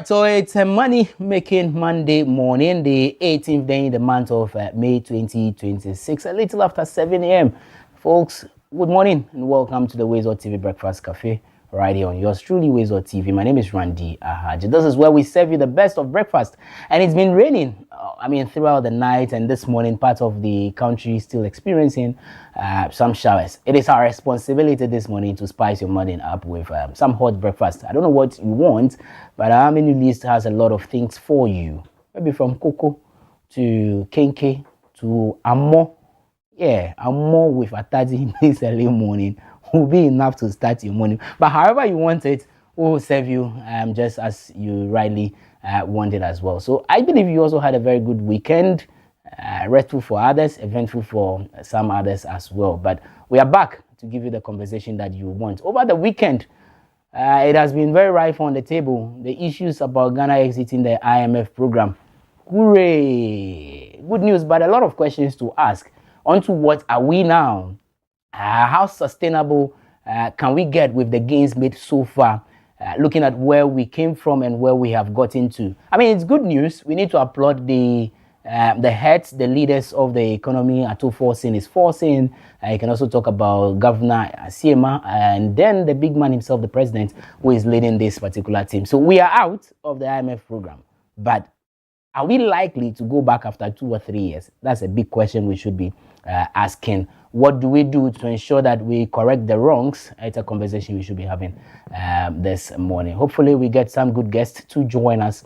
So it's a money making Monday morning, the 18th day in the month of May 2026, a little after 7 a.m. Folks, good morning and welcome to the WoezorTV Breakfast Cafe right here on yours truly, WoezorTV. My name is Randy Ahaji. This is where we serve you the best of breakfast, and it's been raining. Throughout the night, and this morning, part of the country is still experiencing some showers. It is our responsibility this morning to spice your morning up with some hot breakfast. I don't know what you want, but our menu list has a lot of things for you. Maybe from cocoa to kenke to amo. Yeah, amo with a 30 minutes early morning will be enough to start your morning. But however you want it, we'll serve you just as you rightly want it as well. So I believe you also had a very good weekend, restful for others, eventful for some others as well. But we are back to give you the conversation that you want. Over the weekend, it has been very rife on the table. The issues about Ghana exiting the IMF program. Hooray! Good news, but a lot of questions to ask. On to what are we now? How sustainable can we get with the gains made so far? Looking at where we came from and where we have gotten to. I mean, it's good news. We need to applaud the heads, the leaders of the economy. Ato Forcing is forcing. You can also talk about Governor Siema and then the big man himself, the president, who is leading this particular team. So we are out of the IMF program. But are we likely to go back after 2 or 3 years? That's a big question we should be asking. What do we do to ensure that we correct the wrongs? It's a conversation we should be having this morning. Hopefully, we get some good guests to join us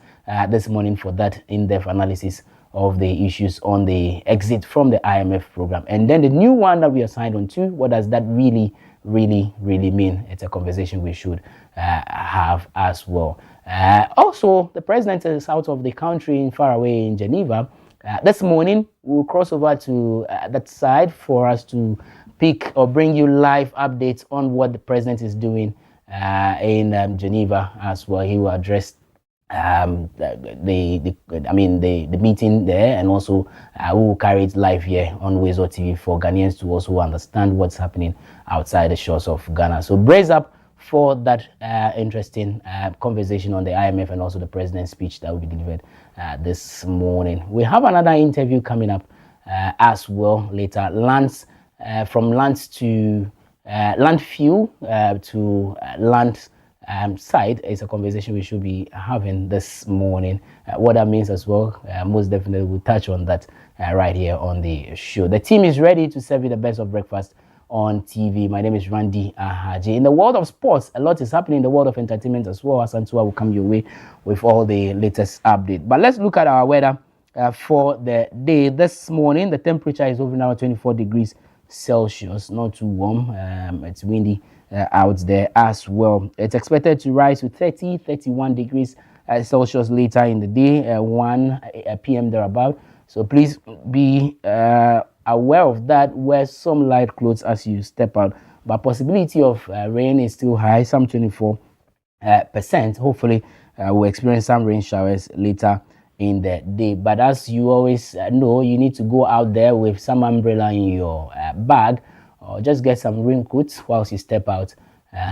this morning for that in-depth analysis of the issues on the exit from the IMF program. And then the new one that we are signed on to, what does that really mean? It's a conversation we should have as well. Also, the president is out of the country, far away in Geneva. This morning, we'll cross over to that side for us to pick or bring you live updates on what the president is doing in Geneva as well. He will address the meeting there, and also we will carry it live here on WoezorTV for Ghanaians to also understand what's happening outside the shores of Ghana. So brace up for that interesting conversation on the IMF and also the president's speech that will be delivered this morning. We have another interview coming up as well later. From lands to landfill to land side is a conversation we should be having this morning. What that means as well, most definitely we'll touch on that right here on the show. The team is ready to serve you the best of breakfast on TV. My name is Randy Ahaji. In the world of sports, a lot is happening in the world of entertainment as well. Asantua will come your way with all the latest update. But let's look at our weather for the day. This morning, the temperature is over now 24 degrees Celsius, not too warm. It's windy out there as well. It's expected to rise to 31 degrees Celsius later in the day, 1 p.m. thereabout. So please be aware of that. Wear some light clothes as you step out. But possibility of rain is still high, some 24%. Hopefully, we'll experience some rain showers later in the day. But as you always know, you need to go out there with some umbrella in your bag, or just get some raincoats whilst you step out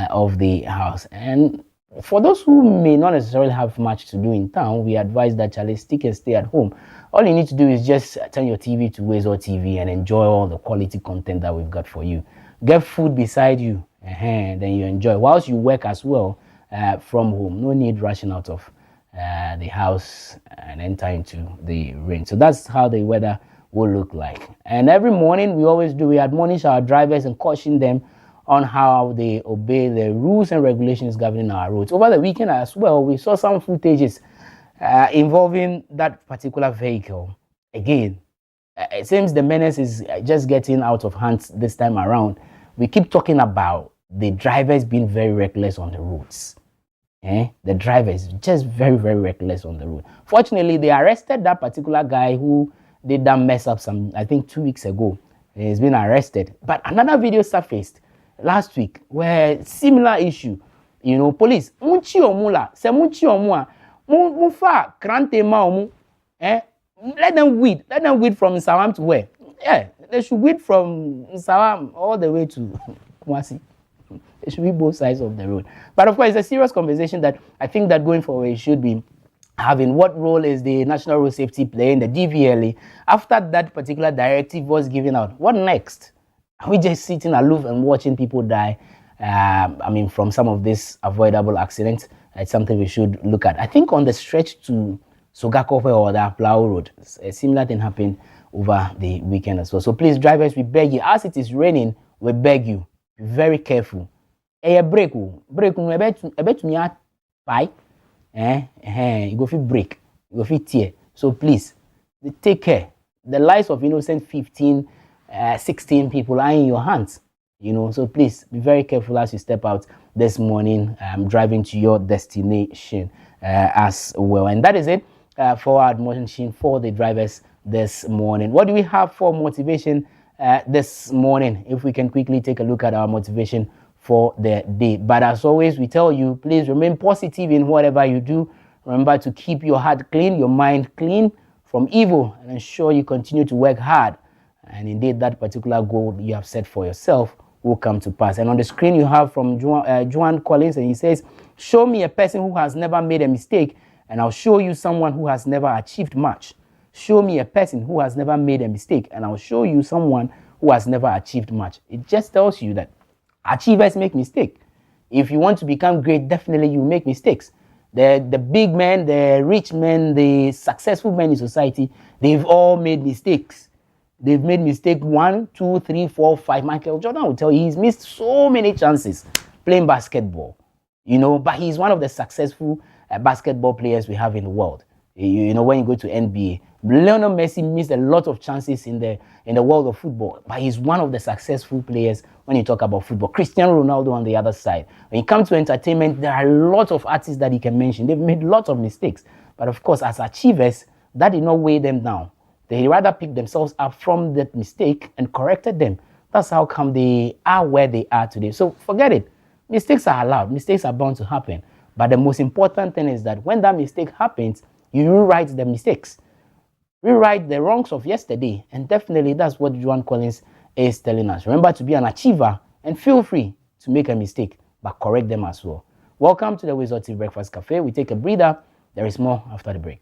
of the house. And for those who may not necessarily have much to do in town, we advise that stick and stay at home. All you need to do is just turn your TV to WoezorTV and enjoy all the quality content that we've got for you. Get food beside you, then you enjoy whilst you work as well from home. No need rushing out of the house and enter into the rain. So that's how the weather will look like. And every morning we admonish our drivers and caution them on how they obey the rules and regulations governing our roads. Over the weekend as well, we saw some footages involving that particular vehicle. Again, it seems the menace is just getting out of hand this time around. We keep talking about the drivers being very reckless on the roads. The drivers just very reckless on the road. Fortunately, they arrested that particular guy who did that mess up I think 2 weeks ago. He's been arrested. But another video surfaced last week where similar issue. Police munchi omula se munchi omua mufa krante ma omu let them weed from Sawam to where? Yeah, they should weed from Sawam all the way to Kumasi. It should be both sides of the road. But of course, it's a serious conversation that I think that going forward it should be having. What role is the National Road Safety playing, the DVLA? After that particular directive was given out, what next? Are we just sitting aloof and watching people die? I mean, from some of these avoidable accidents? It's something we should look at. I think on the stretch to Sogakofe or the Plau Road, a similar thing happened over the weekend as well. So please, drivers, we beg you, as it is raining, we beg you, be very careful. Break no ebet me pie. You go fit break, you go fit tear. So please, take care. The lives of innocent 15, 16 people are in your hands. You know, so please be very careful as you step out this morning, driving to your destination as well. And that is it for our admonition for the drivers this morning. What do we have for motivation this morning? If we can quickly take a look at our motivation for the day. But as always, we tell you, please remain positive in whatever you do. Remember to keep your heart clean, your mind clean from evil, and ensure you continue to work hard. And indeed, that particular goal you have set for yourself will come to pass. And on the screen, you have from Joan Collins, and he says, show me a person who has never made a mistake, and I'll show you someone who has never achieved much. Show me a person who has never made a mistake, and I'll show you someone who has never achieved much. It just tells you that achievers make mistakes. If you want to become great, definitely you make mistakes. The big men, the rich men, the successful men in society, they've all made mistakes. They've made mistake 1, 2, 3, 4, 5. Michael Jordan will tell you he's missed so many chances playing basketball, you know, but he's one of the successful basketball players we have in the world. You know, when you go to NBA, Lionel Messi missed a lot of chances in the world of football, but he's one of the successful players when you talk about football. Cristiano Ronaldo on the other side. When you come to entertainment, there are a lot of artists that you can mention. They've made lots of mistakes, but of course, as achievers, that did not weigh them down. They rather picked themselves up from that mistake and corrected them. That's how come they are where they are today. So forget it. Mistakes are allowed. Mistakes are bound to happen. But the most important thing is that when that mistake happens, you rewrite the mistakes. Rewrite the wrongs of yesterday. And definitely that's what Joan Collins is telling us. Remember to be an achiever and feel free to make a mistake, but correct them as well. Welcome to the WoezorTV Breakfast Cafe. We take a breather. There is more after the break.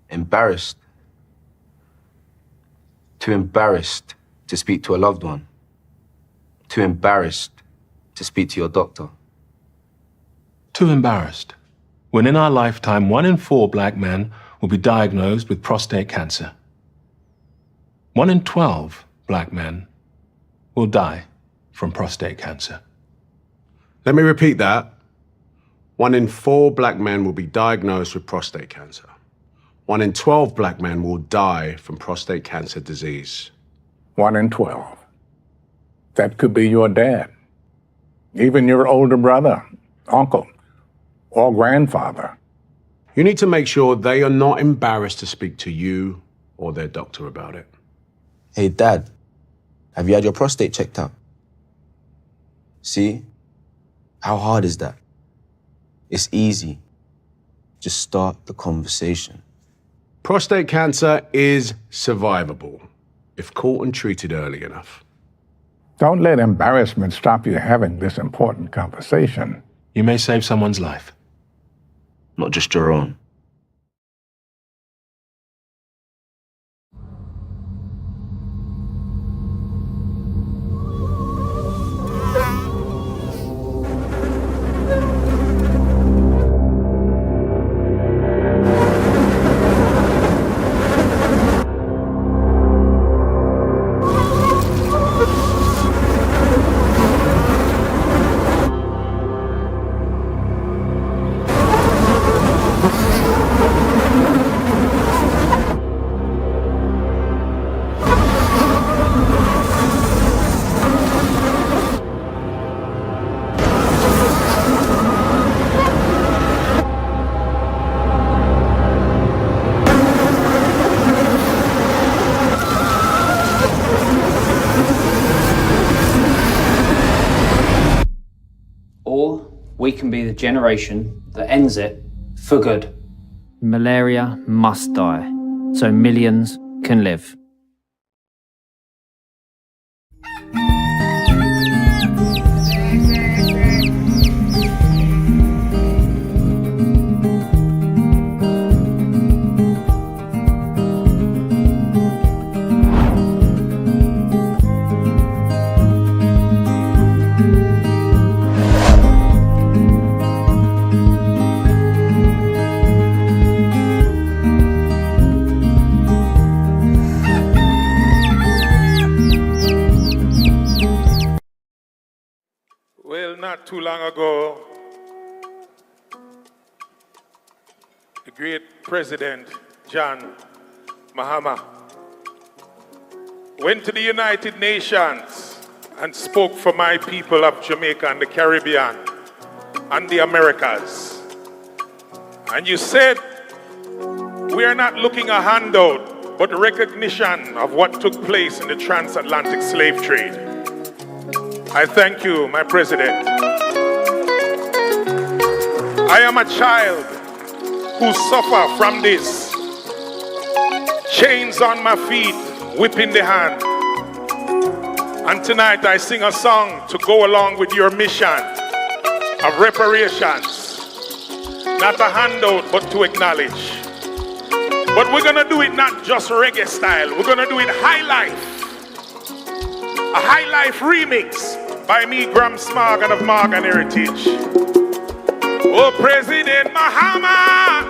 Embarrassed. Too embarrassed to speak to a loved one. Too embarrassed to speak to your doctor. Too embarrassed. When in our lifetime, 1 in 4 black men will be diagnosed with prostate cancer. 1 in 12 black men will die from prostate cancer. Let me repeat that. 1 in 4 black men will be diagnosed with prostate cancer. 1 in 12 black men will die from prostate cancer disease. 1 in 12. That could be your dad, even your older brother, uncle, or grandfather. You need to make sure they are not embarrassed to speak to you or their doctor about it. Hey, Dad, have you had your prostate checked out? See? How hard is that? It's easy. Just start the conversation. Prostate cancer is survivable if caught and treated early enough. Don't let embarrassment stop you having this important conversation. You may save someone's life. Not just your own. Or we can be the generation that ends it for good. Malaria must die, so millions can live. Well, not too long ago, the great President John Mahama went to the United Nations and spoke for my people of Jamaica and the Caribbean and the Americas. And you said, we are not looking a handout, but recognition of what took place in the transatlantic slave trade. I thank you, my president. I am a child who suffer from this. Chains on my feet, whip in the hand. And tonight I sing a song to go along with your mission of reparations. Not a handout, but to acknowledge. But we're gonna do it not just reggae style, we're gonna do it high life. A high life remix by me, Graham Smargan of Morgan Heritage. Oh, President Mahama,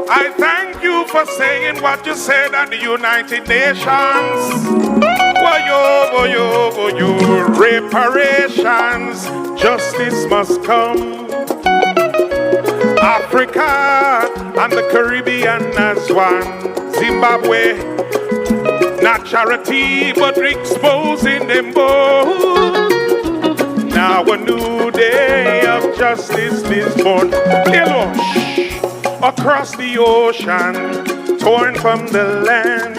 I thank you for saying what you said at the United Nations. Woyo, reparations, justice must come. Africa and the Caribbean as one. Zimbabwe, not charity, but exposing them both. Now a new day of justice is born. Hello, across the ocean, torn from the land.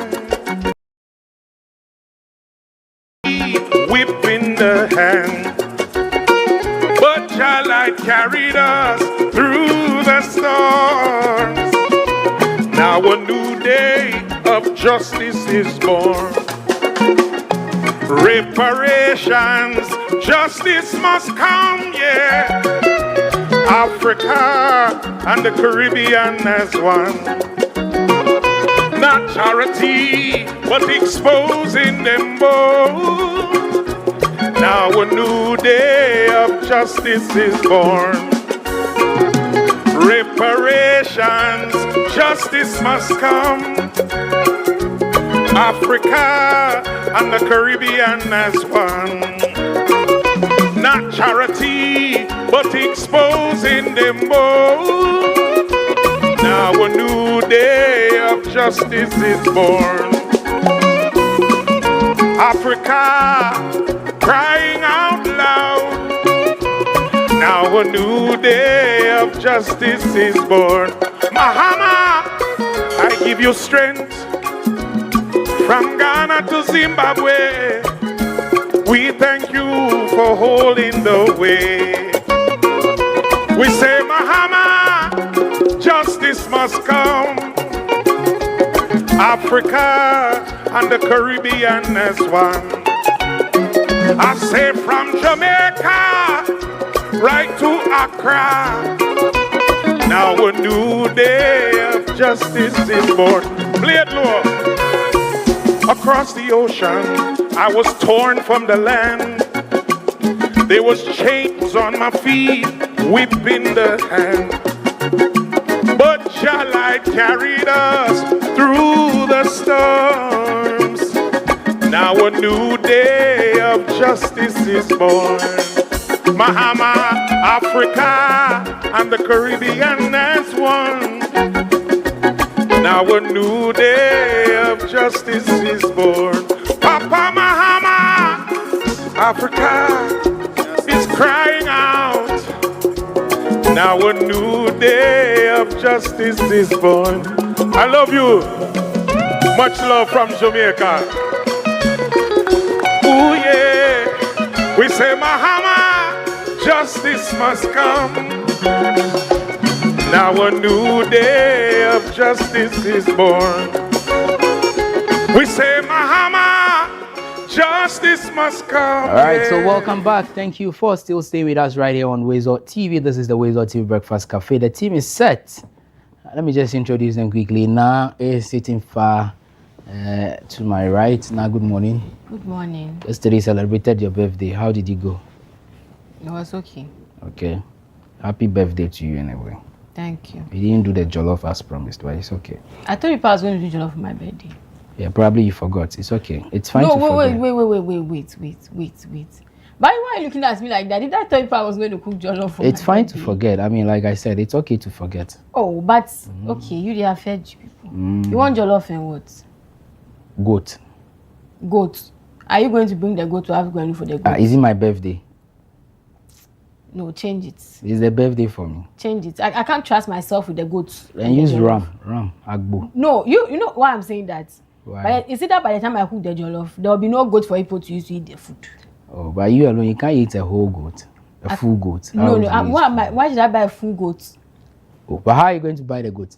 Whip in the hand. But Jah light carried us through the storms. Now a new day of justice is born. Reparations, justice must come, yeah. Africa and the Caribbean as one. Not charity, but exposing them both. Now a new day of justice is born. Reparations, justice must come. Africa and the Caribbean as one. Not charity, but exposing them both. Now a new day of justice is born. Africa crying out loud. Now Now a new day of justice is born. Mahama, I give you strength. From Ghana to Zimbabwe, we thank you for holding the way. We say, Mahama, justice must come. Africa and the Caribbean as one. I say from Jamaica right to Accra. Now a new day of justice is born. Play it low. Across the ocean, I was torn from the land. There was chains on my feet, whip in the hand. But Jah light carried us through the storms. Now a new day of justice is born. Mahama, Africa, and the Caribbean as one. Now a new day of justice is born. Papa Mahama, Africa is crying out. Now a new day of justice is born. I love you. Much love from Jamaica. Ooh yeah. We say Mahama, justice must come. Now a new day of justice is born. We say Mahama, justice must come. All right, so welcome back. Thank you for still staying with us right here on WoezorTV. This is the WoezorTV Breakfast Cafe. The team is set. Let me just introduce them quickly. Now is sitting far to my right. Now, good morning. Good morning. Yesterday celebrated your birthday. How did you go? It was okay. Okay. Happy birthday to you anyway. Thank you. You didn't do the jollof as promised, but it's okay. I told you I was going to do jollof for my birthday. Yeah, probably you forgot. It's okay. It's fine to forget. Wait. Why are you looking at me like that? Did I tell you I was going to cook jollof for It's my fine birthday? to forget. I mean, like I said, it's okay to forget. Oh, but okay, you have fed people. You want jollof and what? Goat. Goat. Are you going to bring the goat to have going for the goat? Is it my birthday? No, change it. It's the birthday for me. Change it. I can't trust myself with the goats. And use ram, agbo. No, you know why I'm saying that? Why? But is it that by the time I cook the jollof, there will be no goat for people to use to eat the food? Oh, but you alone, you can't eat a whole goat, full goat. Why should I buy a full goat? Oh, but how are you going to buy the goat?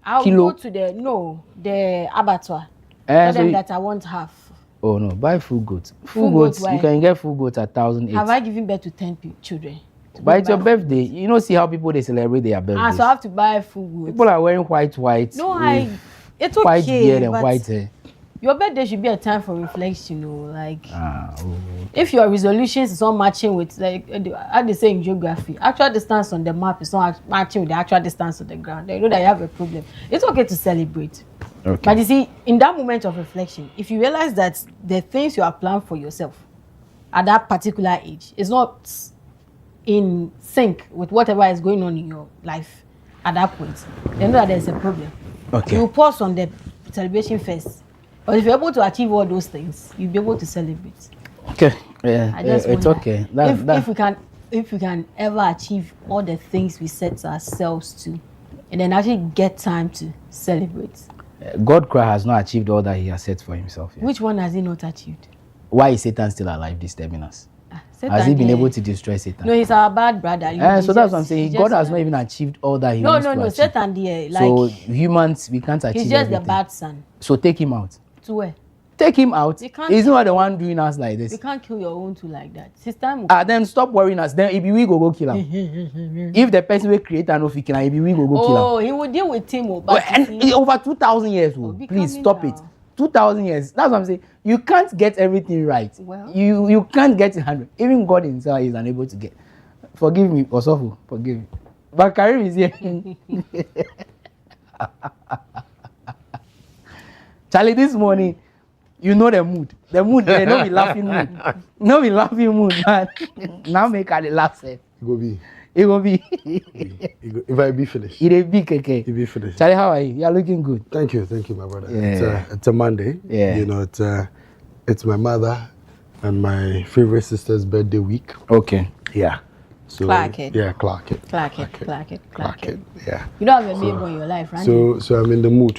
I'll Kilo? go to the abattoir. So Tell them that I want half. Oh no, buy full goat. Full goats, goat, why? you can get full goat at 1,008. Have I given birth to 10 children? But it's your birthday. You know, see how people they celebrate their birthdays. So I have to buy full goat. People are wearing white. No, it's okay. White beard and white hair. Your birthday should be a time for reflection, like. Okay. If your resolutions is not matching with, like, how they say in geography, actual distance on the map is not matching with the actual distance on the ground, then you know that you have a problem. It's okay to celebrate. Okay. But you see, in that moment of reflection, if you realize that the things you are planning for yourself at that particular age is not in sync with whatever is going on in your life at that point, then know that there's a problem. Okay. You pause on the celebration first. But if you're able to achieve all those things, you'll be able to celebrate. Okay. Yeah. It's okay. If we can ever achieve all the things we set ourselves to, and then actually get time to celebrate. God Christ has not achieved all that he has set for himself yet. Which one has he not achieved? Why is Satan still alive disturbing us? Satan, has he been able to destroy Satan? No, he's our bad brother. So that's what I'm saying. God has not even achieved all that he wants to achieve. Satan there. Like, so humans, we can't achieve he's just everything. the bad son. So take him out. To where? Take him out. He's not the one doing us like this. You can't kill your own two like that. System. Then stop worrying us. Then if we go kill him. If the person will create an office, kill him, we go kill him. Oh, he will deal with him. And over 2,000 years, please stop it. 2,000 years. That's what I'm saying. You can't get everything right. Well, you can't get 100. Even God himself is unable to get. Forgive me, Osofu. Forgive me. But Karim is here. Charlie, this morning, you know the mood. The mood, there no be laughing mood. No be laughing mood, man. Now make her laugh. It will be. It will be. If I be finished. It will be, KK. It be finished. Charlie, how are you? You are looking good. Thank you, my brother. Yeah. It's a Monday. Yeah. You know, it's my mother and my favorite sister's birthday week. Okay. Yeah. So Clark it. yeah, Clark it. Clark it. Yeah. You don't have a baby in your life, right? So I'm in the mood.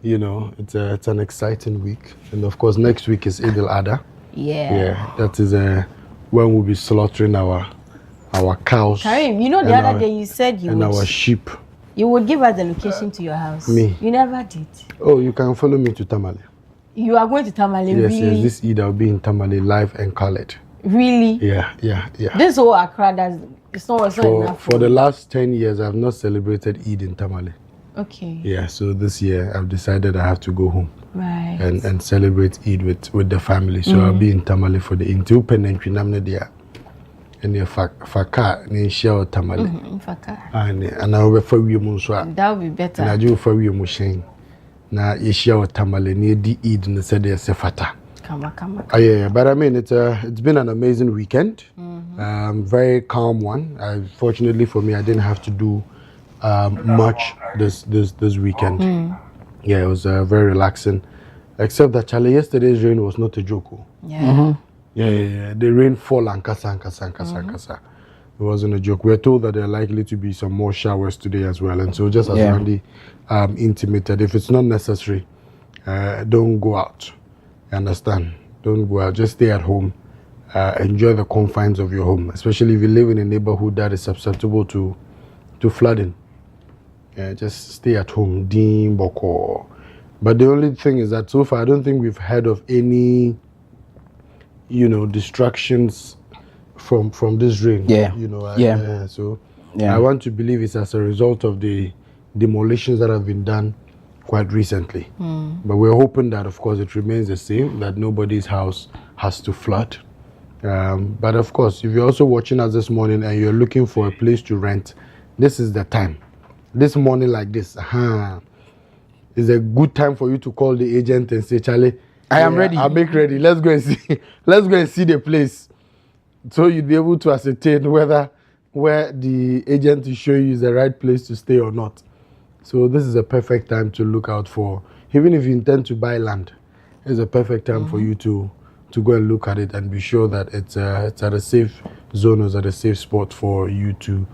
You know, it's an exciting week, and of course next week is Eid al-Adha. Yeah. That is when we'll be slaughtering our cows. Karim, you know the other day you said you and would our sheep. You would give us the location to your house. Me. You never did. Oh, you can follow me to Tamale. You are going to Tamale, Yes, really? yes. This Eid I'll be in Tamale live and colored. Really? Yeah. This whole Accra, it's not enough. For the last 10 years, I've not celebrated Eid in Tamale. Okay. Yeah, so this year I've decided I have to go home. Right. And celebrate Eid with the family. So I'll be in Tamale for the Intil Penentry Namne dia. And the Faka, ni share Tamale. Faka. And I will for you Munswa. That would be better. And I do for you Mushin. Na you share Tamale near the Eid and said there's a fata. Come. Yeah, but I mean it's been an amazing weekend. Very calm one. Fortunately for me, I didn't have to do much this weekend. Yeah, it was very relaxing. Except that Charlie, yesterday's rain was not a joke. Yeah. Yeah. The rain fall and kasa. It wasn't a joke. We're told that there are likely to be some more showers today as well. And so just as Randy intimated, if it's not necessary, don't go out. You understand? Don't go out. Just stay at home. Enjoy the confines of your home, especially if you live in a neighborhood that is susceptible to flooding. Yeah, just stay at home. Dean Boko. But the only thing is that so far I don't think we've heard of any, distractions from this rain. Yeah. So I want to believe it's as a result of the demolitions that have been done quite recently. But we're hoping that, of course, it remains the same, that nobody's house has to flood. But of course, if you're also watching us this morning and you're looking for a place to rent, this is the time. This morning like this, is a good time for you to call the agent and say, Charlie, I am ready. I'll make ready. Let's go and see the place. So you'd be able to ascertain whether where the agent is showing you is the right place to stay or not. So this is a perfect time to look out for, even if you intend to buy land, it's a perfect time for you to go and look at it and be sure that it's at a safe zone or at a safe spot for you to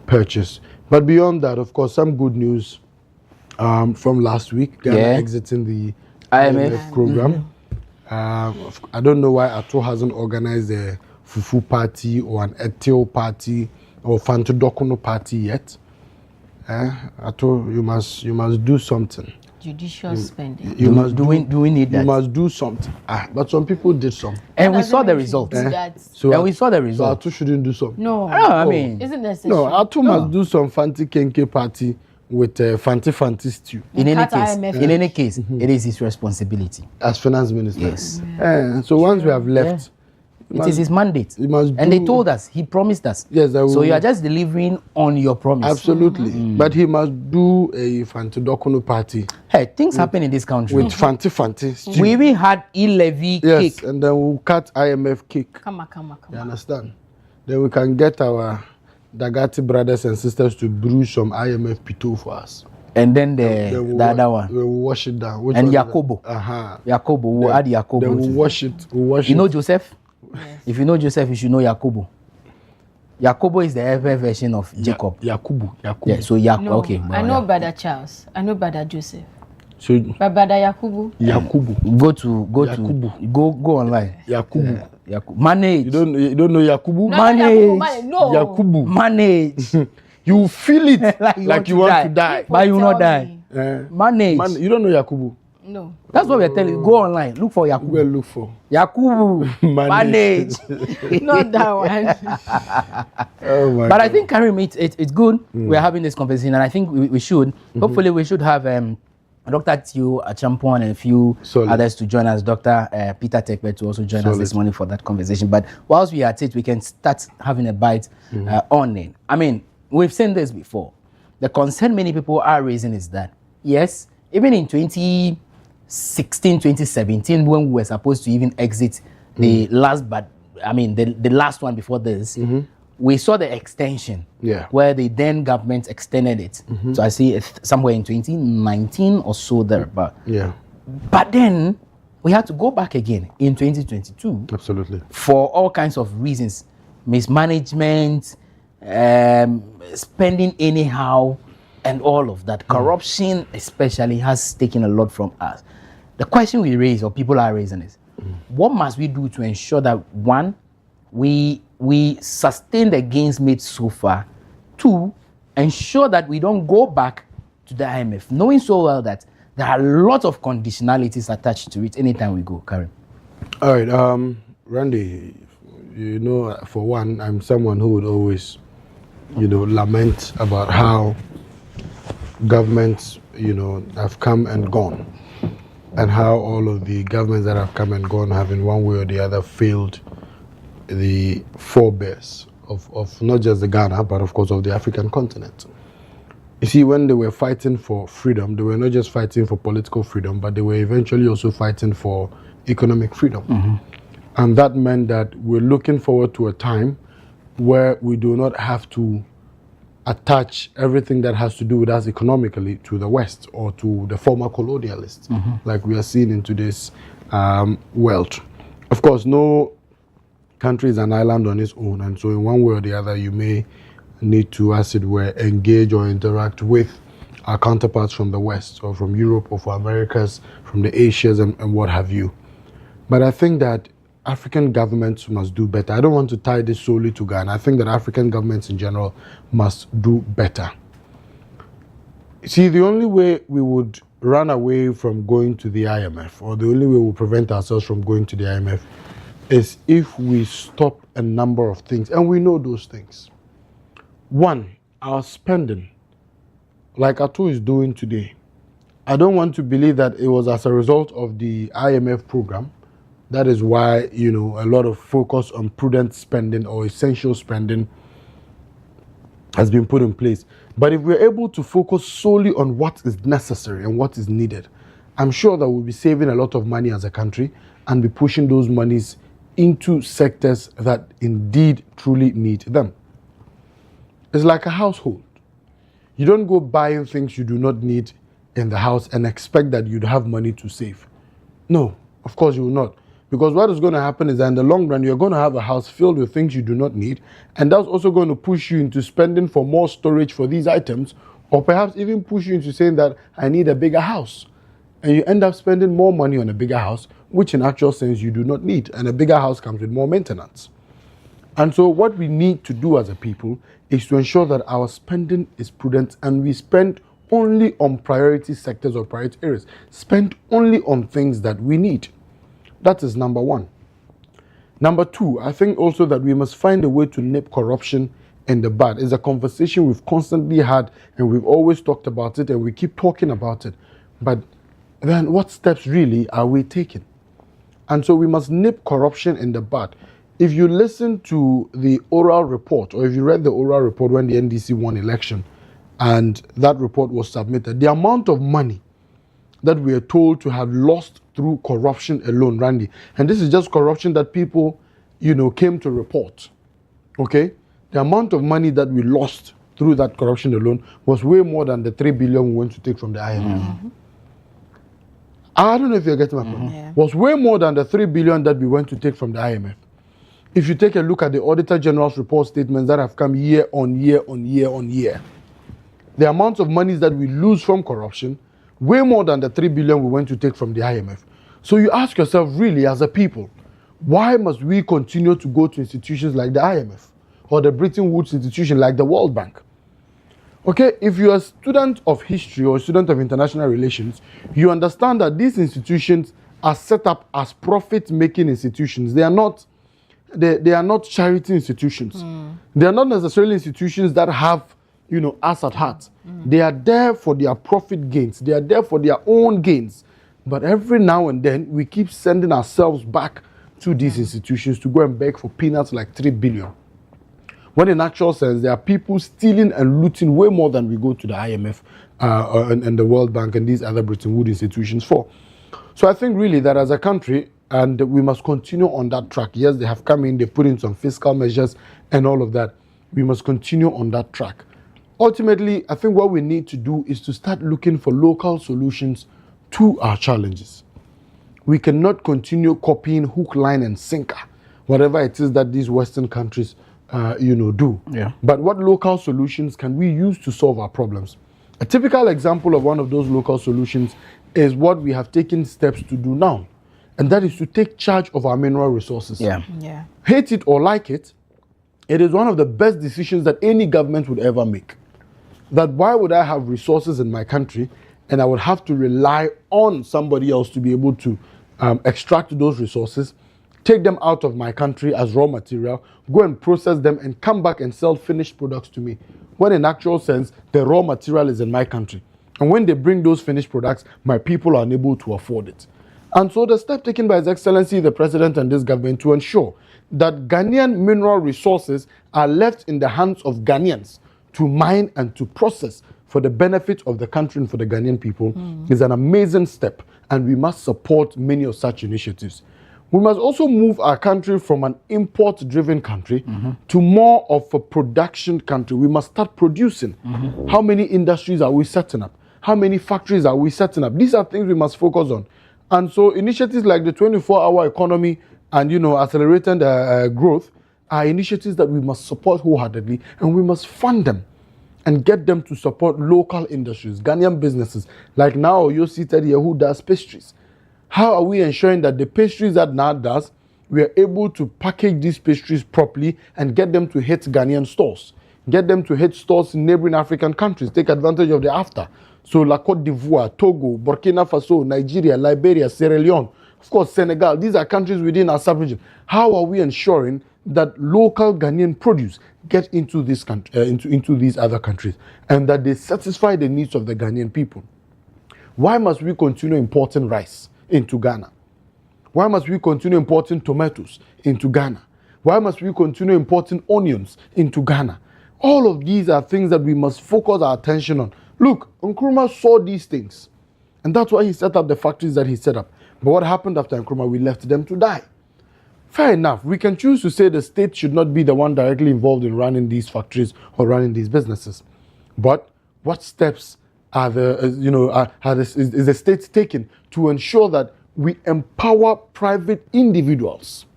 purchase. But beyond that, of course, some good news from last week, Ghana exiting the IMF program. I don't know why Ato hasn't organized a Fufu party or an Etio party or Fantodokono party yet. Ato, you must do something. Judicious spending. Do we need that? You must do something. But some people did some. And we saw the results. So we saw the results. So Ato shouldn't do some. No. I mean, isn't necessary. No, Ato must do some Fanti Kenke party with Fanti stew. In any case, it is his responsibility as finance minister. Yes. So once we have left, it is his mandate. And they told us, he promised us. Yes, so you are just delivering on your promise. Absolutely. But he must do a Fantodokono party. Hey, things happen in this country. With Fanti stew. We even had e-levy cake. Yes, and then we'll cut IMF cake. Come on. You understand? Then we can get our Dagati brothers and sisters to brew some IMF pito for us. And then the other one. We'll wash it down. And Yakobo. Yakobo, we'll add Yakobo. Then we'll wash it. You know Joseph? Yes. If you know Joseph, you should know Yakobo. Yakobo is the ever version of Jacob. Yakubu. Yeah, so No, okay. I know Brother Charles. I know Brother Joseph. So But Brother Yakubu. Go online. Yakubu. Yakubu. Manage. You don't know Yakubu? No, Manage. No. Yakubu. Manage. You feel it like you want to die. But you will not die. Manage. You don't know Yakubu? No. That's what we're telling you. Go online. Look for Yakubu. We'll look for Yakubu. Manage. Not that one. Oh my but God. I think, Karim, it's good. We're having this conversation, and I think we should. Hopefully, we should have Dr. Tio Achampon and a few others to join us. Dr. Peter Tekbe to also join us this morning for that conversation. But whilst we are at it, we can start having a bite on it. I mean, we've seen this before. The concern many people are raising is that, yes, even in 2016, 2017, when we were supposed to even exit the last, the last one before this, we saw the extension where the then government extended it. So I see it somewhere in 2019 or so there. But then we had to go back again in 2022. Absolutely. For all kinds of reasons. Mismanagement, spending anyhow, and all of that. Corruption, especially, has taken a lot from us. The question we raise, or people are raising, is what must we do to ensure that, one, we sustain the gains made so far, two, ensure that we don't go back to the IMF, knowing so well that there are a lot of conditionalities attached to it anytime we go. Karim. All right, Randy, you know, for one, I'm someone who would always, lament about how governments, have come and gone, and how all of the governments that have come and gone have in one way or the other failed the forebears of not just the Ghana, but of course of the African continent. You see, when they were fighting for freedom, they were not just fighting for political freedom, but they were eventually also fighting for economic freedom. And that meant that we're looking forward to a time where we do not have to attach everything that has to do with us economically to the West or to the former colonialists, like we are seeing in today's world. Of course, no country is an island on its own, and so in one way or the other, you may need to, as it were, engage or interact with our counterparts from the West or from Europe or from Americas, from the Asias and what have you. But I think that African governments must do better. I don't want to tie this solely to Ghana. I think that African governments in general must do better. See, the only way we would run away from going to the IMF, or the only way we'll prevent ourselves from going to the IMF, is if we stop a number of things, and we know those things. One, our spending, like Atu is doing today. I don't want to believe that it was as a result of the IMF program. That is why, a lot of focus on prudent spending or essential spending has been put in place. But if we're able to focus solely on what is necessary and what is needed, I'm sure that we'll be saving a lot of money as a country and be pushing those monies into sectors that indeed truly need them. It's like a household. You don't go buying things you do not need in the house and expect that you'd have money to save. No, of course you will not. Because what is going to happen is that in the long run, you're going to have a house filled with things you do not need, and that's also going to push you into spending for more storage for these items, or perhaps even push you into saying that I need a bigger house. And you end up spending more money on a bigger house, which in actual sense you do not need. And a bigger house comes with more maintenance. And so what we need to do as a people is to ensure that our spending is prudent and we spend only on priority sectors or priority areas. Spend only on things that we need. That is number one. Number two, I think also that we must find a way to nip corruption in the bud. It's a conversation we've constantly had and we've always talked about it and we keep talking about it. But then what steps really are we taking? And so we must nip corruption in the bud. If you listen to the oral report, or if you read the oral report when the NDC won election and that report was submitted, the amount of money that we are told to have lost through corruption alone, Randy, and this is just corruption that people, came to report, okay? The amount of money that we lost through that corruption alone was way more than the 3 billion we went to take from the IMF. I don't know if you're getting my point. Yeah. Was way more than the 3 billion that we went to take from the IMF. If you take a look at the Auditor General's report statements that have come year on year on year on year, the amount of monies that we lose from corruption, way more than the 3 billion we went to take from the IMF. So you ask yourself, really, as a people, why must we continue to go to institutions like the IMF or the Bretton Woods institution like the World Bank? Okay, if you're a student of history or a student of international relations, you understand that these institutions are set up as profit-making institutions. They are not charity institutions. They are not necessarily institutions that have, us at heart. They are there for their profit gains. They are there for their own gains. But every now and then, we keep sending ourselves back to these institutions to go and beg for peanuts like 3 billion. When in actual sense, there are people stealing and looting way more than we go to the IMF and the World Bank and these other Bretton Woods institutions for. So I think really that as a country, and we must continue on that track. Yes, they have come in, they've put in some fiscal measures and all of that. We must continue on that track. Ultimately, I think what we need to do is to start looking for local solutions to our challenges. We cannot continue copying hook, line, and sinker, whatever it is that these Western countries do. Yeah. But what local solutions can we use to solve our problems? A typical example of one of those local solutions is what we have taken steps to do now, and that is to take charge of our mineral resources. Yeah. Yeah. Hate it or like it, it is one of the best decisions that any government would ever make. That why would I have resources in my country and I would have to rely on somebody else to be able to extract those resources, take them out of my country as raw material, go and process them and come back and sell finished products to me, when in actual sense, the raw material is in my country. And when they bring those finished products, my people are unable to afford it. And so the step taken by His Excellency, the President and this government to ensure that Ghanaian mineral resources are left in the hands of Ghanaians to mine and to process for the benefit of the country and for the Ghanaian people is an amazing step, and we must support many of such initiatives. We must also move our country from an import-driven country to more of a production country. We must start producing. How many industries are we setting up? How many factories are we setting up? These are things we must focus on. And so initiatives like the 24-hour economy and, accelerated growth are initiatives that we must support wholeheartedly, and we must fund them and get them to support local industries, Ghanaian businesses. Like now, you're seated here who does pastries. How are we ensuring that the pastries that now does, we are able to package these pastries properly and get them to hit Ghanaian stores, get them to hit stores in neighboring African countries, take advantage of the after. So La Côte d'Ivoire, Togo, Burkina Faso, Nigeria, Liberia, Sierra Leone, of course Senegal, these are countries within our sub-region. How are we ensuring that local Ghanaian produce get into this into these other countries, and that they satisfy the needs of the Ghanaian people? Why must we continue importing rice into Ghana? Why must we continue importing tomatoes into Ghana? Why must we continue importing onions into Ghana? All of these are things that we must focus our attention on. Look, Nkrumah saw these things, and that's why he set up the factories that he set up. But what happened after Nkrumah? We left them to die. Fair enough, we can choose to say the state should not be the one directly involved in running these factories or running these businesses. But what steps are is the state taking to ensure that we empower private individuals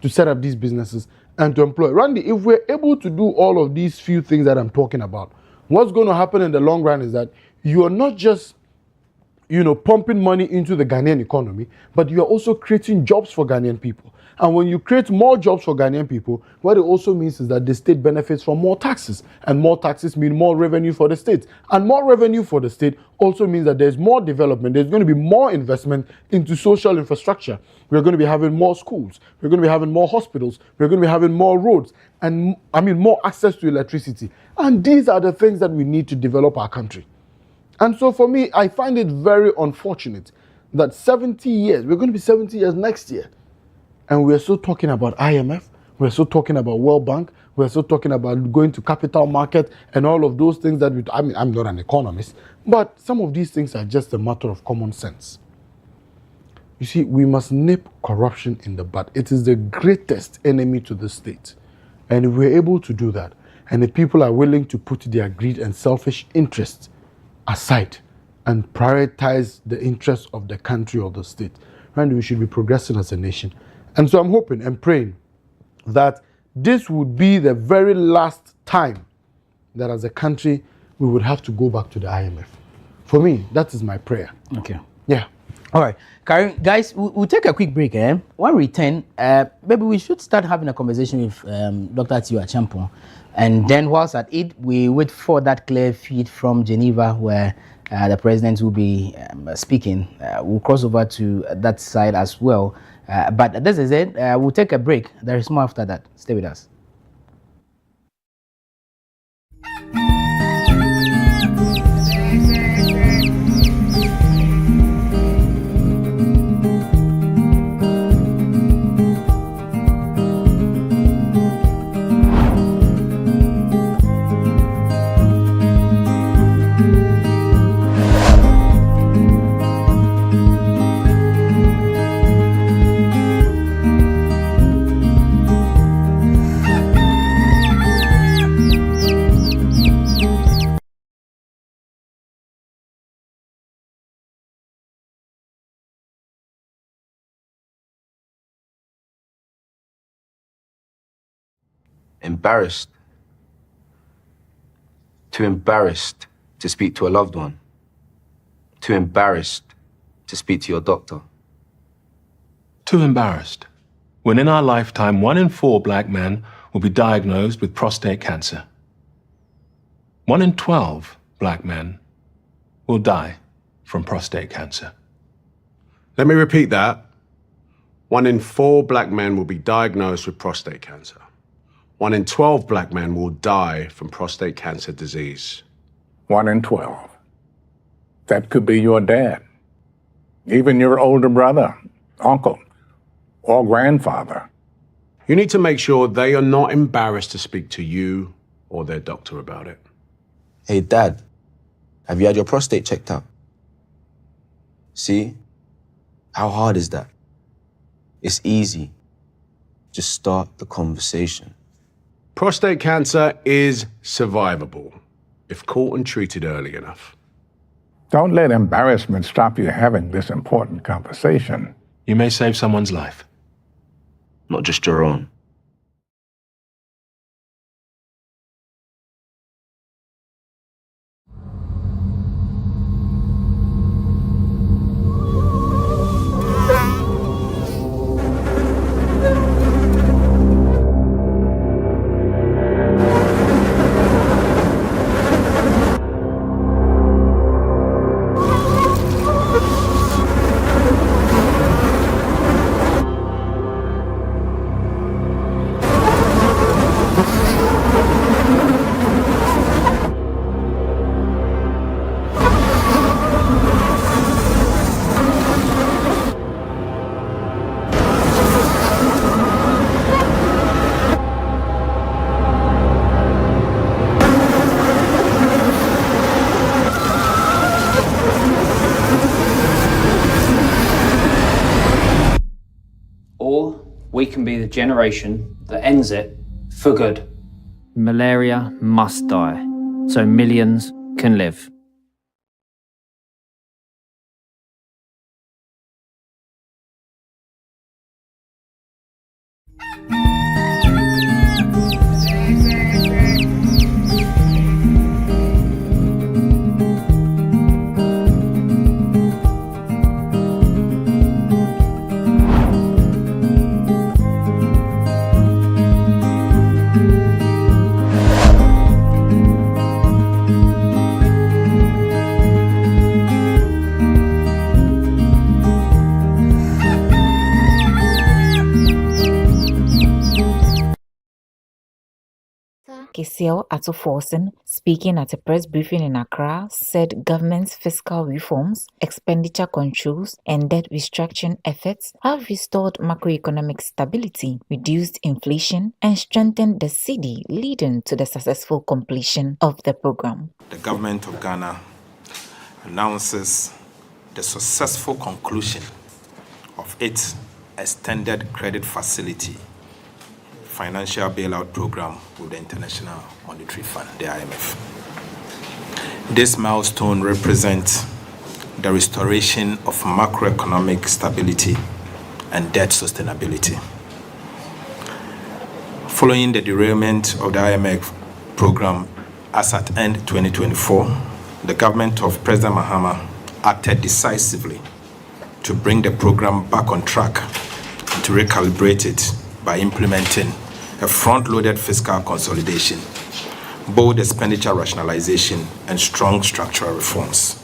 to set up these businesses and to employ? Randy, if we're able to do all of these few things that I'm talking about, what's going to happen in the long run is that you are not just pumping money into the Ghanaian economy, but you are also creating jobs for Ghanaian people. And when you create more jobs for Ghanaian people, what it also means is that the state benefits from more taxes, and more taxes mean more revenue for the state. And more revenue for the state also means that there's more development. There's going to be more investment into social infrastructure. We're going to be having more schools. We're going to be having more hospitals. We're going to be having more roads, and more access to electricity. And these are the things that we need to develop our country. And so for me, I find it very unfortunate that 70 years, we're going to be 70 years next year, and we're still talking about IMF, we're still talking about World Bank, we're still talking about going to capital market and all of those things that I'm not an economist, but some of these things are just a matter of common sense. You see, we must nip corruption in the bud. It is the greatest enemy to the state. And if we're able to do that, and if people are willing to put their greed and selfish interests aside and prioritize the interests of the country or the state, and we should be progressing as a nation. And so I'm hoping and praying that this would be the very last time that as a country we would have to go back to the IMF. For me, that is my prayer. Okay. Yeah. All right, Karim, guys, we'll take a quick break. When we return, maybe we should start having a conversation with Dr. Tio Acheampong. And then whilst at it, we wait for that clear feed from Geneva where the president will be speaking. We'll cross over to that side as well. But this is it. We'll take a break. There is more after that. Stay with us. Embarrassed. Too embarrassed to speak to a loved one. Too embarrassed to speak to your doctor. Too embarrassed. When in our lifetime, 1 in 4 black men will be diagnosed with prostate cancer. 1 in 12 black men will die from prostate cancer. Let me repeat that. 1 in 4 black men will be diagnosed with prostate cancer. 1 in 12 black men will die from prostate cancer disease. 1 in 12. That could be your dad, even your older brother, uncle, or grandfather. You need to make sure they are not embarrassed to speak to you or their doctor about it. Hey, Dad, have you had your prostate checked out? See? How hard is that? It's easy. Just start the conversation. Prostate cancer is survivable if caught and treated early enough. Don't let embarrassment stop you having this important conversation. You may save someone's life. Not just your own. Or we can be the generation that ends it for good. Malaria must die, so millions can live. Keseo Atuforsen, speaking at a press briefing in Accra, said government's fiscal reforms, expenditure controls, and debt restructuring efforts have restored macroeconomic stability, reduced inflation, and strengthened the cedi, leading to the successful completion of the program. The government of Ghana announces the successful conclusion of its extended credit facility financial bailout program with the International Monetary Fund, the IMF. This milestone represents the restoration of macroeconomic stability and debt sustainability. Following the derailment of the IMF program as at end 2024, the government of President Mahama acted decisively to bring the program back on track and to recalibrate it by implementing a front-loaded fiscal consolidation, bold expenditure rationalization, and strong structural reforms.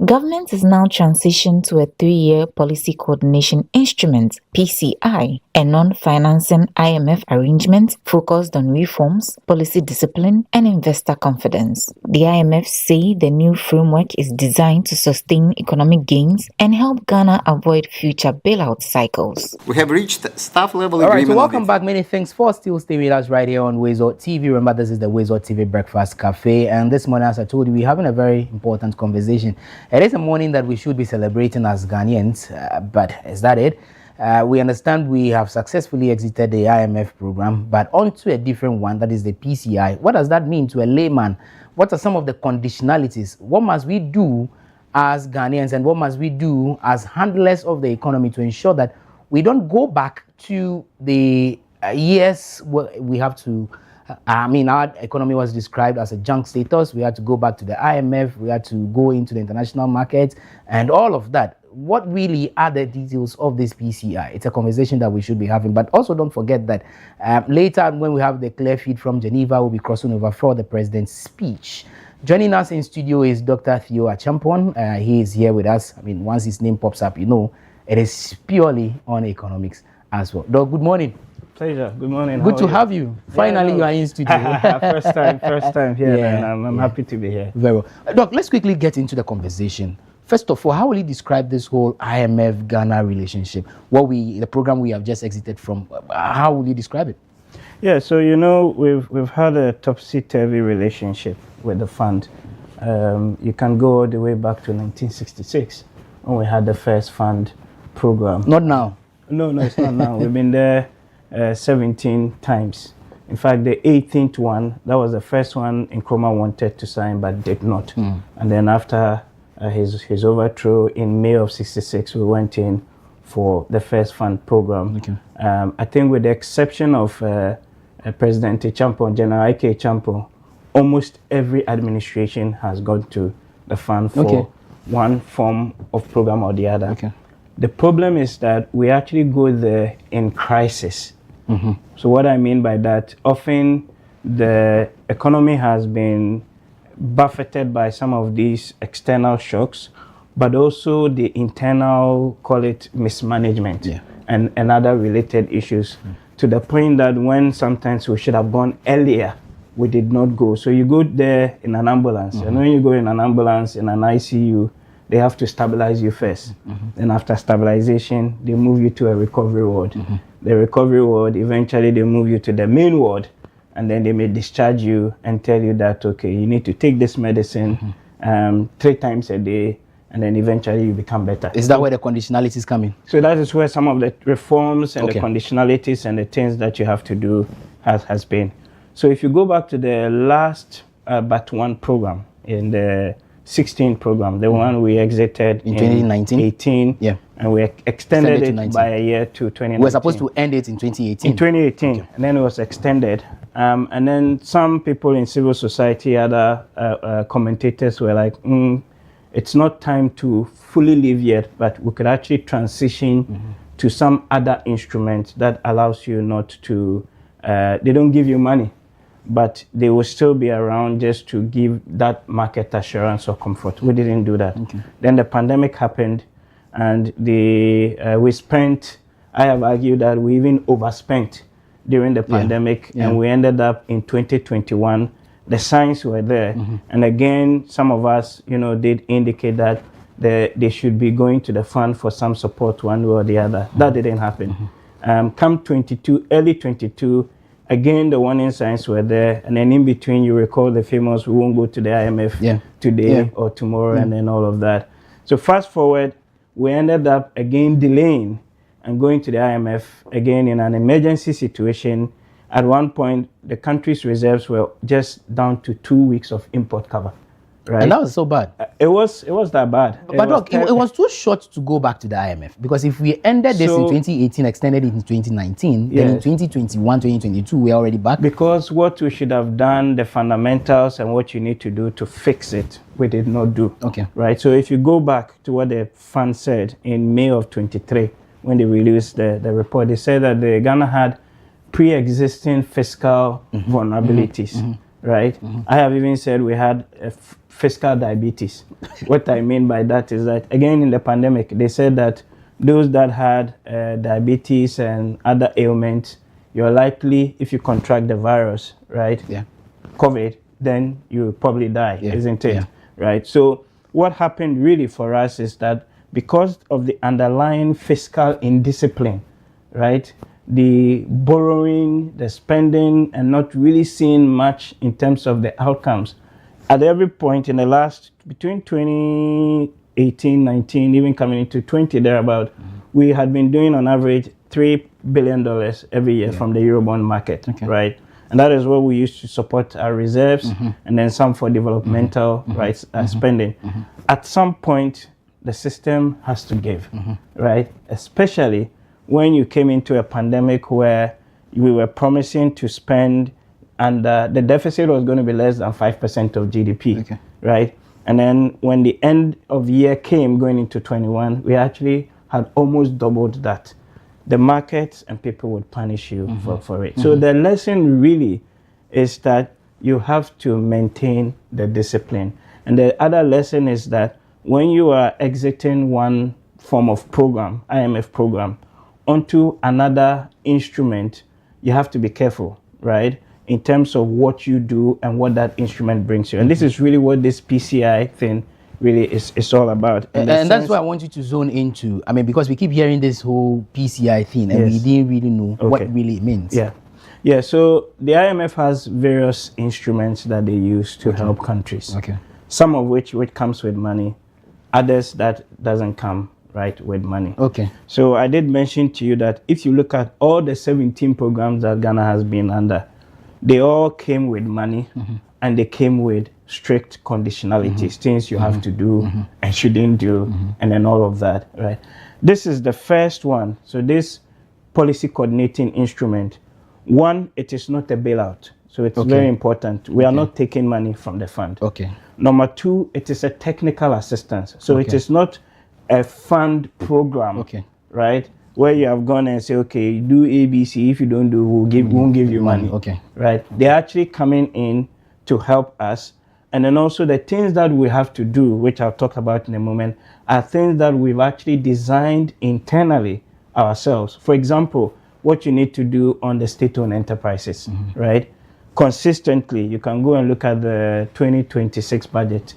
Government is now transitioned to a 3-year policy coordination instrument, PCI, a non-financing IMF arrangement focused on reforms, policy discipline, and investor confidence. The IMF say the new framework is designed to sustain economic gains and help Ghana avoid future bailout cycles. We have reached staff level agreement. All right, so welcome back. Many thanks for still staying with us right here on WoezorTV. Remember, this is the WoezorTV Breakfast Cafe, and this morning, as I told you, we're having a very important conversation. It is a morning that we should be celebrating as Ghanaians, but is that it? We understand we have successfully exited the IMF program, but onto a different one, that is the PCI. What does that mean to a layman? What are some of the conditionalities? What must we do as Ghanaians, and what must we do as handlers of the economy to ensure that we don't go back to the yes, we have to. I mean, our economy was described as a junk status. We had to go back to the IMF. We had to go into the international market and all of that. What really are the details of this PCI? It's a conversation that we should be having. But also don't forget that later when we have the clear feed from Geneva, we'll be crossing over for the president's speech. Joining us in studio is Dr. Theo Achampon. He is here with us. I mean, once his name pops up, you know, it is purely on economics as well. Doc, good morning. Pleasure. Good morning. Good to have you. Finally, you are in studio. first time here, and I'm happy to be here. Very well. Doc, let's quickly get into the conversation. First of all, how will you describe this whole IMF-Ghana relationship? The program we have just exited from, how will you describe it? Yeah, so you know, we've had a topsy-turvy relationship with the fund. You can go all the way back to 1966 when we had the first fund program. Not now. No, it's not now. We've been there 17 times. In fact, the 18th one, that was the first one Nkrumah wanted to sign but did not. And then after his overthrow in May of '66, we went in for the first fund program. Okay. I think with the exception of President Champon, General Ike Champon, almost every administration has gone to the fund for one form of program or the other. Okay. The problem is that we actually go there in crisis. So what I mean by that, often the economy has been buffeted by some of these external shocks, but also the internal, call it mismanagement, and other related issues, to the point that when sometimes we should have gone earlier, we did not go. So you go there in an ambulance, and when you go in an ambulance, in an ICU, they have to stabilize you first. Then after stabilization, they move you to a recovery ward. The recovery ward, eventually they move you to the main ward, and then they may discharge you and tell you that, okay, you need to take this medicine 3 times a day, and then eventually you become better. Is that where the conditionalities come in? So that is where some of the reforms and the conditionalities and the things that you have to do has been. So if you go back to the last but one program, in the 16 program, the one we exited in 2019, 18, and we extended it by a year to 2019. We were supposed to end it in 2018. In 2018, and then it was extended. And then some people in civil society, other commentators were like, it's not time to fully leave yet, but we could actually transition to some other instrument that allows you not to, they don't give you money, but they will still be around just to give that market assurance or comfort. We didn't do that. Then the pandemic happened, and we spent, I have argued that we even overspent during the pandemic, and we ended up in 2021. The signs were there, and again, some of us, you know, did indicate that they should be going to the fund for some support one way or the other. That didn't happen. Come 22, early 22, again, the warning signs were there, and then in between, you recall the famous, we won't go to the IMF today or tomorrow, and then all of that. So fast forward, we ended up again delaying and going to the IMF again in an emergency situation. At one point, the country's reserves were just down to 2 weeks of import cover. Right? And that was so bad. It was that bad. But look, it was too short to go back to the IMF, because if we ended this in 2018, extended it in 2019, then in 2021, 2022, we're already back. Because what we should have done, the fundamentals and what you need to do to fix it, we did not do. Right? So if you go back to what the fund said in May of 23, when they released the report, they said that the Ghana had pre-existing fiscal vulnerabilities. Right? I have even said we had fiscal diabetes. What I mean by that is that, again, in the pandemic, they said that those that had diabetes and other ailments, you're likely, if you contract the virus, right? COVID, then you probably die, isn't it? Right? So what happened really for us is that because of the underlying fiscal indiscipline, right? The borrowing, the spending, and not really seeing much in terms of the outcomes. At every point in the last, between 2018, 19, even coming into 20 thereabout, we had been doing on average $3 billion every year from the Eurobond market, right? And that is what we used to support our reserves, and then some for developmental rights spending. At some point, the system has to give, right? Especially when you came into a pandemic where we were promising to spend, and the deficit was going to be less than 5% of GDP, right? And then when the end of year came, going into 21, we actually had almost doubled that. The markets and people would punish you for it. So the lesson really is that you have to maintain the discipline. And the other lesson is that when you are exiting one form of program, IMF program, onto another instrument, you have to be careful, right? In terms of what you do and what that instrument brings you. And this is really what this PCI thing really is all about. And that's why I want you to zone into, I mean, because we keep hearing this whole PCI thing and we didn't really know what really it means. Yeah, so the IMF has various instruments that they use to help countries. Some of which comes with money, others that doesn't come with money. So I did mention to you that if you look at all the 17 programs that Ghana has been under, they all came with money and they came with strict conditionalities, things you have to do and shouldn't do, and then all of that, right? This is the first one. So this policy coordinating instrument, one, it is not a bailout. So it's very important. We are not taking money from the fund. Number two, it is a technical assistance. So it is not a fund program, right? Where you have gone and say, okay, do ABC. If you don't do, won't give you money. Right? They're actually coming in to help us. And then also the things that we have to do, which I'll talk about in a moment, are things that we've actually designed internally ourselves. For example, what you need to do on the state-owned enterprises, right? Consistently, you can go and look at the 2026 budget.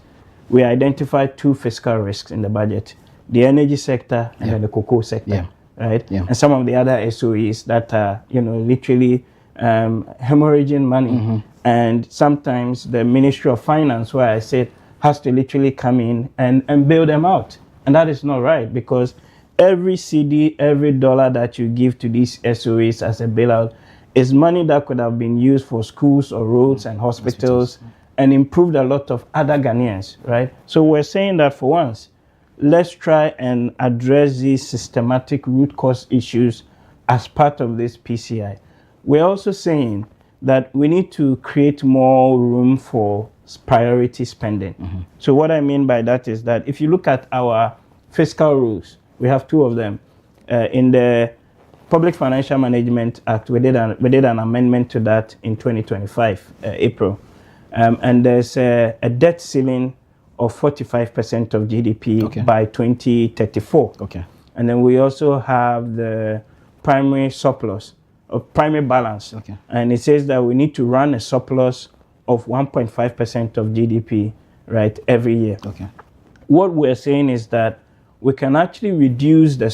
We identified 2 fiscal risks in the budget: the energy sector and then the cocoa sector, right? And some of the other SOEs that are, literally hemorrhaging money. And sometimes the Ministry of Finance, where I said, has to literally come in and bail them out. And that is not right, because every CD, every dollar that you give to these SOEs as a bailout is money that could have been used for schools or roads and hospitals and improved a lot of other Ghanaians, right? So we're saying that for once, let's try and address these systematic root cause issues as part of this PCI. We're also saying that we need to create more room for priority spending. So what I mean by that is that if you look at our fiscal rules, we have 2 of them. In the Public Financial Management Act, we did an amendment to that in 2025, April. And there's a debt ceiling of 45% of GDP by 2034. And then we also have the primary surplus, or primary balance. And it says that we need to run a surplus of 1.5% of GDP, right, every year. What we're saying is that we can actually reduce the